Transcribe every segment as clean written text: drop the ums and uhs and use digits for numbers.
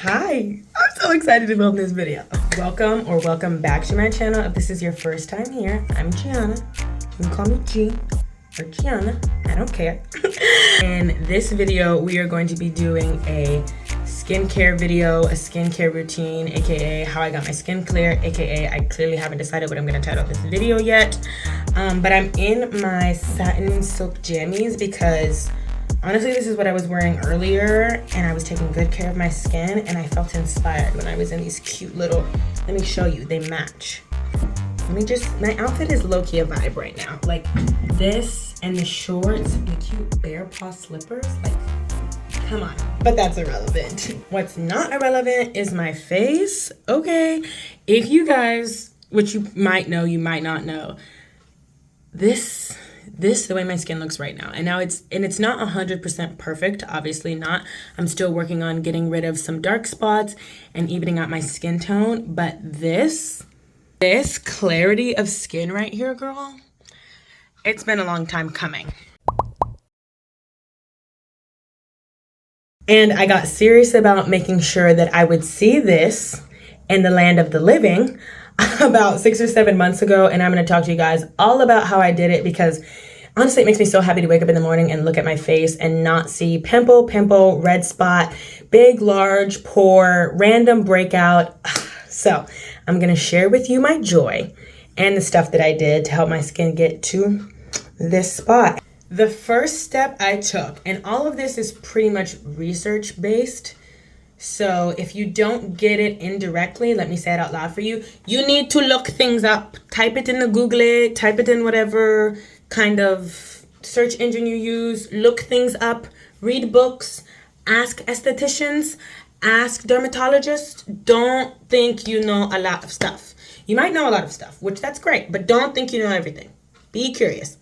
Hi, I'm so excited to film this video. Welcome back to my channel. If this is your first time here, I'm Gianna. You can call me G or Gianna, I don't care. In this video, we are going to be doing a skincare video, a skincare routine, aka how I got my skin clear, aka I clearly haven't decided what I'm gonna title this video yet. But I'm in my satin silk jammies because honestly, this is what I was wearing earlier, and I was taking good care of my skin, and I felt inspired when I was in these cute little, let me show you, they match. My outfit is low-key a vibe right now. Like this and the shorts and the cute bear paw slippers, like, come on. But that's irrelevant. What's not irrelevant is my face, okay? If you guys, which you might know, you might not know, this the way my skin looks right now, and it's not 100% perfect, obviously not. I'm still working on getting rid of some dark spots and evening out my skin tone, but this clarity of skin right here, girl, it's been a long time coming. And I got serious about making sure that I would see this in the land of the living about 6 or 7 months ago, and I'm going to talk to you guys all about how I did it, because honestly it makes me so happy to wake up in the morning and look at my face and not see pimple, red spot, big, large, pore, random breakout. So I'm going to share with you my joy and the stuff that I did to help my skin get to this spot. The first step I took, and all of this is pretty much research based, so if you don't get it indirectly, let me say it out loud for you. You need to look things up. Type it in the Google, type it in whatever kind of search engine you use. Look things up, read books, ask estheticians, ask dermatologists. Don't think you know a lot of stuff. You might know a lot of stuff, which that's great, but don't think you know everything. Be curious,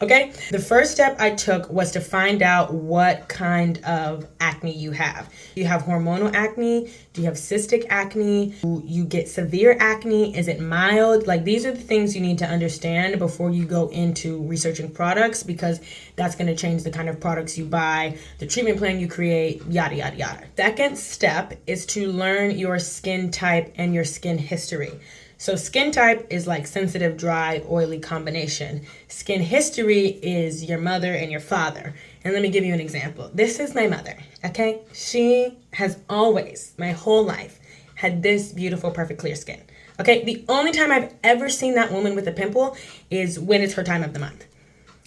okay? The first step I took was to find out what kind of acne you have. Do you have hormonal acne? Do you have cystic acne? Do you get severe acne? Is it mild? Like, these are the things you need to understand before you go into researching products, because that's gonna change the kind of products you buy, the treatment plan you create, yada, yada, yada. Second step is to learn your skin type and your skin history. So skin type is like sensitive, dry, oily combination. Skin history is your mother and your father. And let me give you an example. This is my mother, okay? She has always, my whole life, had this beautiful, perfect, clear skin. Okay, the only time I've ever seen that woman with a pimple is when it's her time of the month.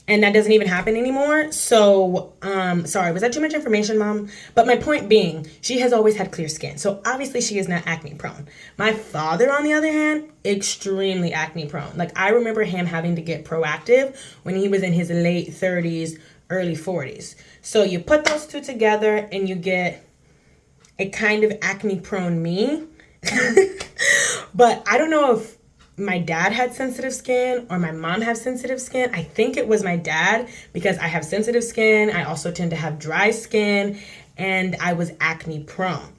And that doesn't even happen anymore. So, sorry, was that too much information, Mom? But my point being, she has always had clear skin. So obviously she is not acne prone. My father, on the other hand, extremely acne prone. Like, I remember him having to get Proactive when he was in his late 30s, early 40s. So you put those two together and you get a kind of acne prone me. But I don't know if my dad had sensitive skin or my mom had sensitive skin. I think it was my dad, because I have sensitive skin. I also tend to have dry skin, and I was acne prone.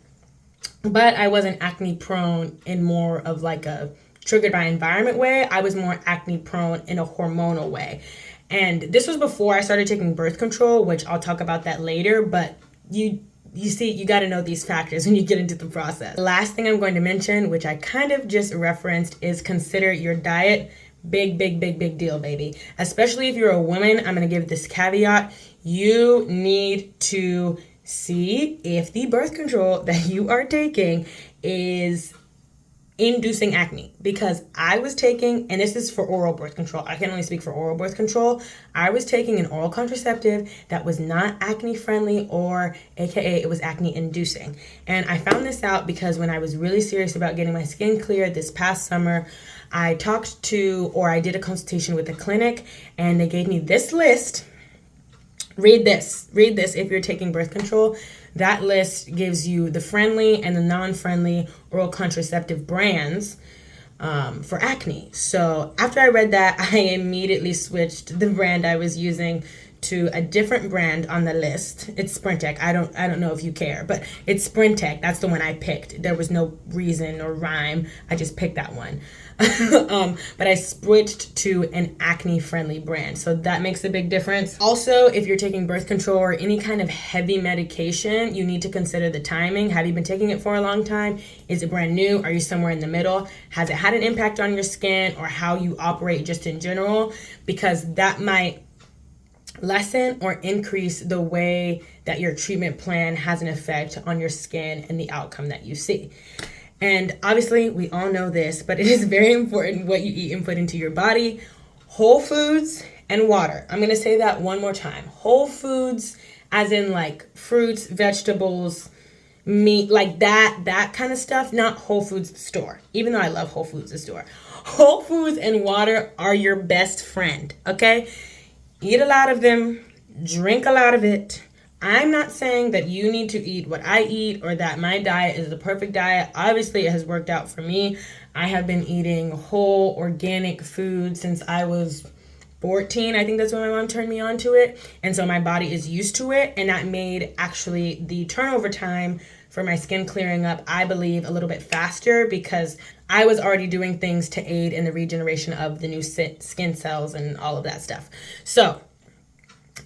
But I wasn't acne prone in more of like a triggered by environment way. I was more acne prone in a hormonal way. And this was before I started taking birth control, which I'll talk about that later, but you see, you got to know these factors when you get into the process. The last thing I'm going to mention, which I kind of just referenced, is consider your diet. Big deal, baby. Especially if you're a woman, I'm going to give this caveat. You need to see if the birth control that you are taking is inducing acne, because I was taking, and this is for oral birth control, I can only speak for oral birth control, I was taking an oral contraceptive that was not acne friendly, or aka it was acne inducing. And I found this out because when I was really serious about getting my skin clear this past summer, I did a consultation with a clinic, and they gave me this list. Read this if you're taking birth control. That list gives you the friendly and the non-friendly oral contraceptive brands for acne. So after I read that, I immediately switched the brand I was using to a different brand on the list. It's Sprintec. I don't know if you care, but it's Sprintec. That's the one I picked. There was no reason or rhyme. I just picked that one. But I switched to an acne-friendly brand, so that makes a big difference. Also, if you're taking birth control or any kind of heavy medication, you need to consider the timing. Have you been taking it for a long time? Is it brand new? Are you somewhere in the middle? Has it had an impact on your skin or how you operate just in general? Because that might lessen or increase the way that your treatment plan has an effect on your skin and the outcome that you see. And obviously, we all know this, but it is very important what you eat and put into your body. Whole foods and water. I'm going to say that one more time. Whole foods, as in like fruits, vegetables, meat, like that kind of stuff, not Whole Foods the store, even though I love Whole Foods the store. Whole foods and water are your best friend, okay? Eat a lot of them, drink a lot of it. I'm not saying that you need to eat what I eat or that my diet is the perfect diet. Obviously, it has worked out for me. I have been eating whole organic food since I was 14. I think that's when my mom turned me on to it. And so my body is used to it. And that made actually the turnover time for my skin clearing up, I believe, a little bit faster because I was already doing things to aid in the regeneration of the new skin cells and all of that stuff. So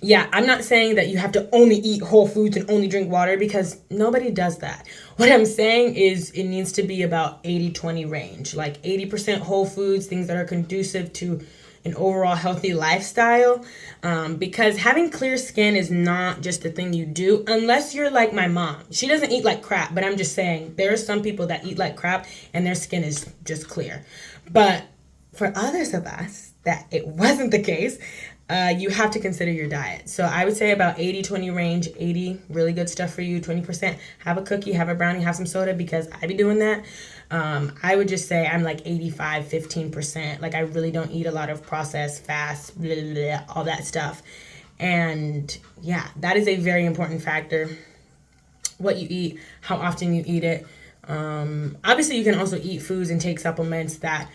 yeah, I'm not saying that you have to only eat whole foods and only drink water because nobody does that. What I'm saying is it needs to be about 80-20 range, like 80% whole foods, things that are conducive to an overall healthy lifestyle, because having clear skin is not just a thing you do unless you're like my mom. She doesn't eat like crap, but I'm just saying there are some people that eat like crap and their skin is just clear. But for others of us that it wasn't the case, you have to consider your diet. So I would say about 80-20 range, 80 really good stuff for you, 20% have a cookie, have a brownie, have some soda because I be doing that. I would just say I'm like 85-15%. Like I really don't eat a lot of processed, fast, blah, blah, blah, all that stuff. And yeah, that is a very important factor. What you eat, how often you eat it. Obviously you can also eat foods and take supplements that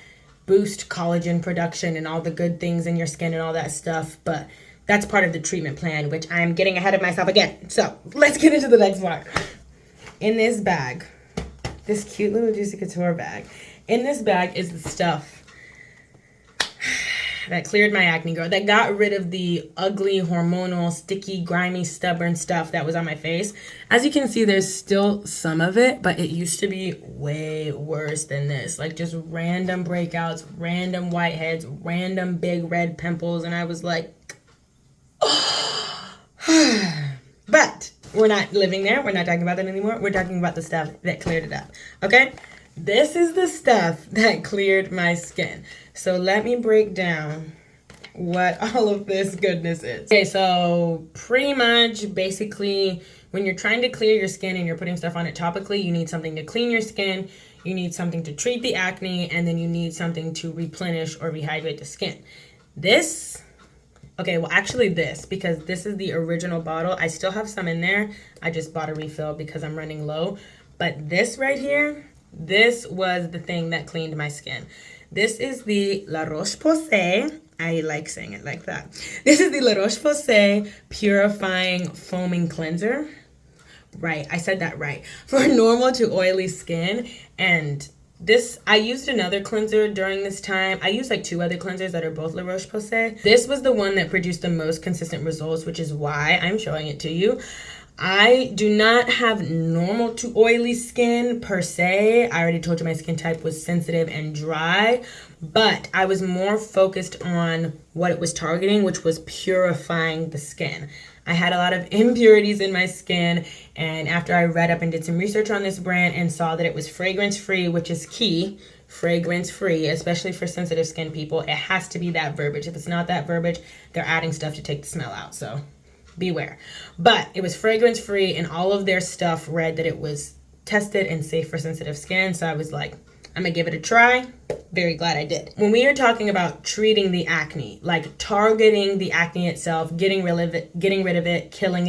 boost collagen production and all the good things in your skin and all that stuff, but that's part of the treatment plan, which I'm getting ahead of myself again. So let's get into the next part. In this bag, this cute little Juicy Couture bag, in this bag is the stuff that cleared my acne, girl, that got rid of the ugly, hormonal, sticky, grimy, stubborn stuff that was on my face. As you can see, there's still some of it, but it used to be way worse than this. Like just random breakouts, random whiteheads, random big red pimples, and I was like, but we're not living there. We're not talking about that anymore. We're talking about the stuff that cleared it up, okay? This is the stuff that cleared my skin. So let me break down what all of this goodness is. Okay, so pretty much basically when you're trying to clear your skin and you're putting stuff on it topically, you need something to clean your skin, you need something to treat the acne, and then you need something to replenish or rehydrate the skin. This, okay, well actually this, because this is the original bottle. I still have some in there. I just bought a refill because I'm running low. But this right here, this was the thing that cleaned my skin. This is the La Roche-Posay. I like saying it like that. This is the La Roche-Posay Purifying Foaming Cleanser. Right, I said that right. For normal to oily skin. And this, I used another cleanser during this time. I used like 2 other cleansers that are both La Roche-Posay. This was the one that produced the most consistent results, which is why I'm showing it to you. I do not have normal to oily skin per se. I already told you my skin type was sensitive and dry, but I was more focused on what it was targeting, which was purifying the skin. I had a lot of impurities in my skin, and after I read up and did some research on this brand and saw that it was fragrance-free, which is key, fragrance-free, especially for sensitive skin people, it has to be that verbiage. If it's not that verbiage, they're adding stuff to take the smell out, so beware. But it was fragrance free and all of their stuff read that it was tested and safe for sensitive skin. So I was like, I'm gonna give it a try. Very glad I did. When we are talking about treating the acne, like targeting the acne itself, getting rid of it, killing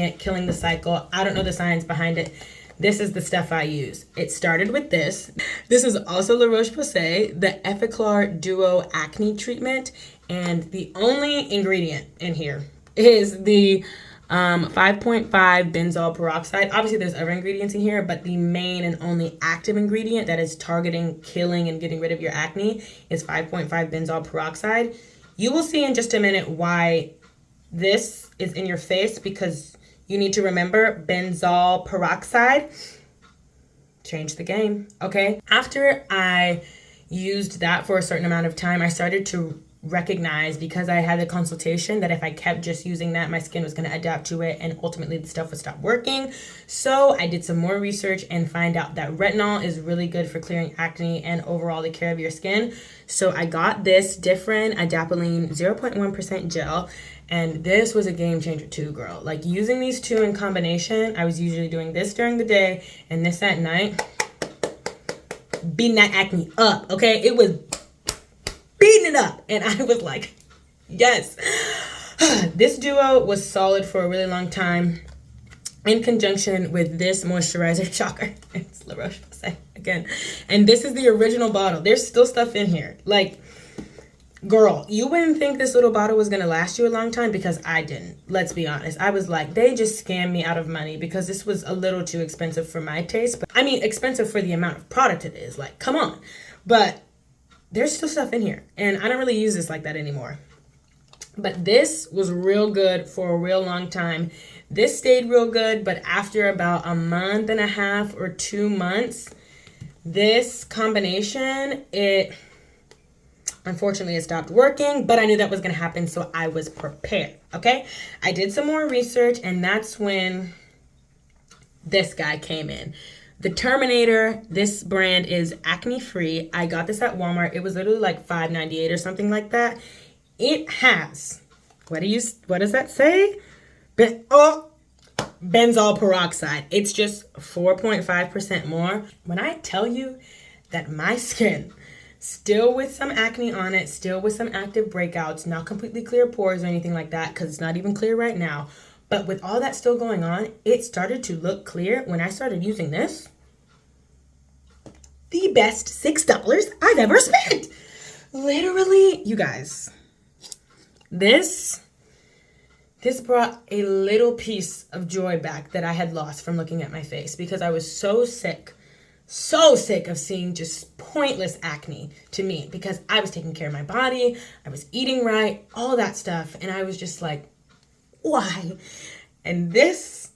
the cycle, I don't know the science behind it. This is the stuff I use. It started with this. This is also La Roche-Posay, the Effaclar Duo Acne Treatment. And the only ingredient in here, is the 5.5 benzoyl peroxide. Obviously, there's other ingredients in here, but the main and only active ingredient that is targeting, killing, and getting rid of your acne is 5.5 benzoyl peroxide. You will see in just a minute why this is in your face, because you need to remember benzoyl peroxide changed the game, okay? After I used that for a certain amount of time, I started to recognize, because I had a consultation, that if I kept just using that, my skin was going to adapt to it and ultimately the stuff would stop working. So I did some more research and find out that retinol is really good for clearing acne and overall the care of your skin. So I got this different adapalene 0.1% gel, and this was a game changer too, girl. Like, using these two in combination, I was usually doing this during the day and this at night, beating that acne up, okay? It was beating it up. And I was like, yes. This duo was solid for a really long time in conjunction with this moisturizer. Shocker. It's La Roche-Posay again. And this is the original bottle. There's still stuff in here. Like, girl, you wouldn't think this little bottle was going to last you a long time, because I didn't. Let's be honest. I was like, they just scammed me out of money, because this was a little too expensive for my taste. But I mean, expensive for the amount of product it is. Like, come on. But there's still stuff in here, and I don't really use this like that anymore. But this was real good for a real long time. This stayed real good, but after about a month and a half or 2 months, this combination, unfortunately, it stopped working, but I knew that was going to happen, so I was prepared, okay? I did some more research, and that's when this guy came in. The Terminator, this brand is acne-free. I got this at Walmart. It was literally like $5.98 or something like that. It has, what does that say? Benzoyl peroxide. It's just 4.5% more. When I tell you that my skin, still with some acne on it, still with some active breakouts, not completely clear pores or anything like that, because it's not even clear right now, but with all that still going on, it started to look clear when I started using this. The best $6 I've ever spent. Literally, you guys. This brought a little piece of joy back that I had lost from looking at my face, because I was so sick of seeing just pointless acne to me, because I was taking care of my body, I was eating right, all that stuff, and I was just like, why? And this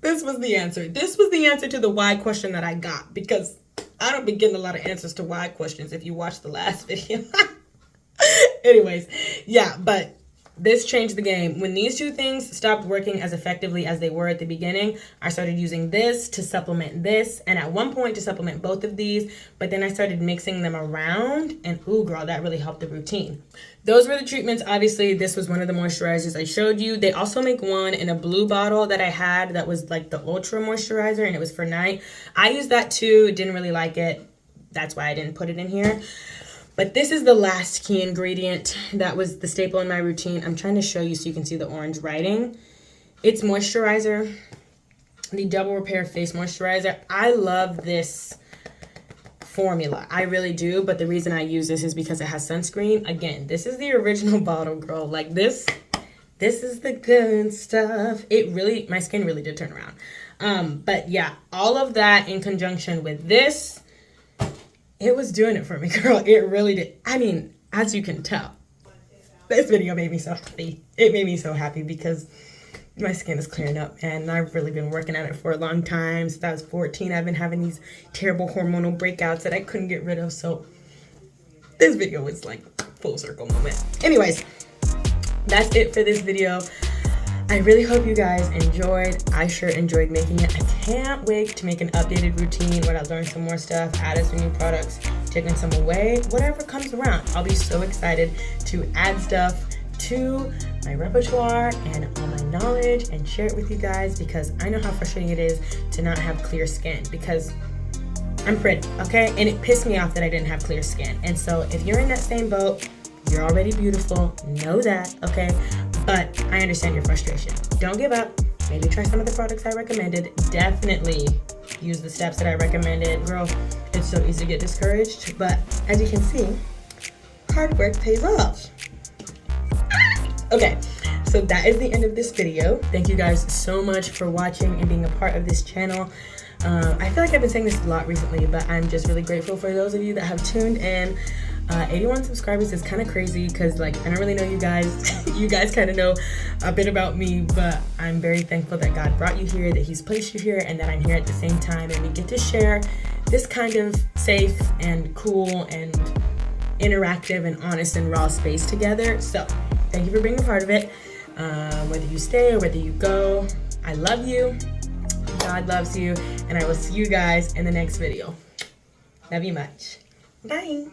was the answer. This was the answer to the why question that I got, because I don't be getting a lot of answers to why questions if you watch the last video. Anyways, yeah, but this changed the game. When these two things stopped working as effectively as they were at the beginning, I started using this to supplement this, and at one point to supplement both of these, but then I started mixing them around, and ooh, girl, that really helped the routine. Those were the treatments. Obviously, this was one of the moisturizers I showed you. They also make one in a blue bottle that I had that was like the Ultra Moisturizer, and it was for night. I used that too, didn't really like it. That's why I didn't put it in here. But this is the last key ingredient that was the staple in my routine. I'm trying to show you so you can see the orange writing. It's moisturizer, the Double Repair Face Moisturizer. I love this formula. I really do, but the reason I use this is because it has sunscreen. Again, this is the original bottle, girl. Like, this is the good stuff. My skin really did turn around. But yeah, all of that in conjunction with this, it was doing it for me, girl. It really did. I mean, as you can tell, this video made me so happy. It made me so happy because my skin is clearing up, and I've really been working at it for a long time. Since I was 14, I've been having these terrible hormonal breakouts that I couldn't get rid of. So this video was like full circle moment. Anyways, that's it for this video. I really hope you guys enjoyed. I sure enjoyed making it. I can't wait to make an updated routine where I learn some more stuff, add some new products, taking some away, whatever comes around. I'll be so excited to add stuff to my repertoire and all my knowledge and share it with you guys, because I know how frustrating it is to not have clear skin, because I'm pretty, okay? And it pissed me off that I didn't have clear skin. And so if you're in that same boat, you're already beautiful, know that, okay? But I understand your frustration. Don't give up. Maybe try some of the products I recommended. Definitely use the steps that I recommended. Girl, it's so easy to get discouraged, but as you can see, hard work pays off. Okay, so that is the end of this video. Thank you guys so much for watching and being a part of this channel. I feel like I've been saying this a lot recently, but I'm just really grateful for those of you that have tuned in. 81 subscribers is kind of crazy because like I don't really know you guys. You guys kind of know a bit about me, but I'm very thankful that God brought you here, that He's placed you here, and that I'm here at the same time, and we get to share this kind of safe and cool and interactive and honest and raw space together. So thank you for being a part of it. Whether you stay or whether you go, I love you. God loves you, and I will see you guys in the next video. Love you much. Bye.